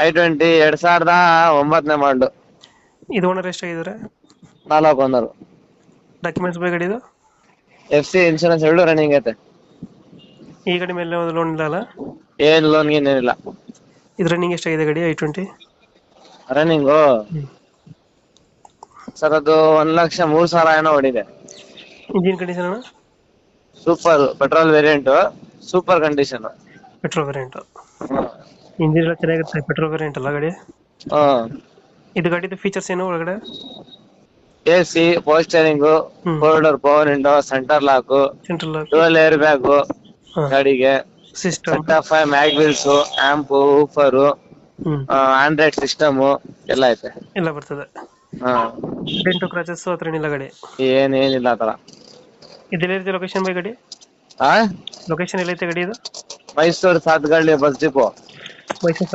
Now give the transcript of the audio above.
i20 2009ನೇ ಮಾಡಲು. ಇದು owner ಎಷ್ಟಾಗಿದ್ದಾರೆ? 4 owner. Documents ಬಗ್ಗೆ ಗಾಡಿದು? FC ಇನ್ಶೂರೆನ್ಸ್ 2 ರನ್ನಿಂಗ್ ಐತೆ. ಈ ಗಾಡಿ ಮೇಲೆ ಲೋನ್ ಇಲ್ಲ ಅಲ್ಲ? ಏನ್ ಲೋನ್ ಗೀನ್ ಏನಿಲ್ಲ. ಇದು ರನ್ನಿಂಗ್ ಎಷ್ಟಾಗಿದೆ ಗಾಡಿ i20? ರನ್ನಿಂಗು ಸರ್ ಅದು 1,03,000 ಏನೋ ಹೊಡಿದೆ. ಇಂಜಿನ್ ಕಂಡೀಷನ್ ಅಣ್ಣ? Super petrol variant, super condition. Petrol variant. Engine ಎಲ್ಲ ಚೆನ್ನಾಗಿರುತ್ತೆ, ಪೆಟ್ರೋಲ್ ವೇರಿಯಂಟ್ ಅಲ್ಲ ಗಾಡಿ? ಇದು ಗಾಡಿದು ಫೀಚರ್ಸ್ ಏನು ಒಳಗಡೆ? AC, power steering, 4 door power window, centre lock, central dual air bag ಗಾಡಿಗೆ, system, set of mag wheels, amp, woofer, Android system ಎಲ್ಲ ಐತೆ. ಎಲ್ಲ ಬರ್ತದೆ. ಡೆಂಟು ಕ್ರಾಚಸ್ ಹತ್ರ ಏನಿಲ್ಲ ಗಾಡಿ? ಏನಿಲ್ಲ ಆತರ. ಇದೆಲ್ಲ ಲೊಕೇಶನ್ ಬೈ ಗಾಡಿ? ಲೊಕೇಶನ್ ಎಲ್ಲೈತೆ ಗಾಡಿ ಇದು? Mysuru Sathgalli bus depot. ಮೈಸೂರು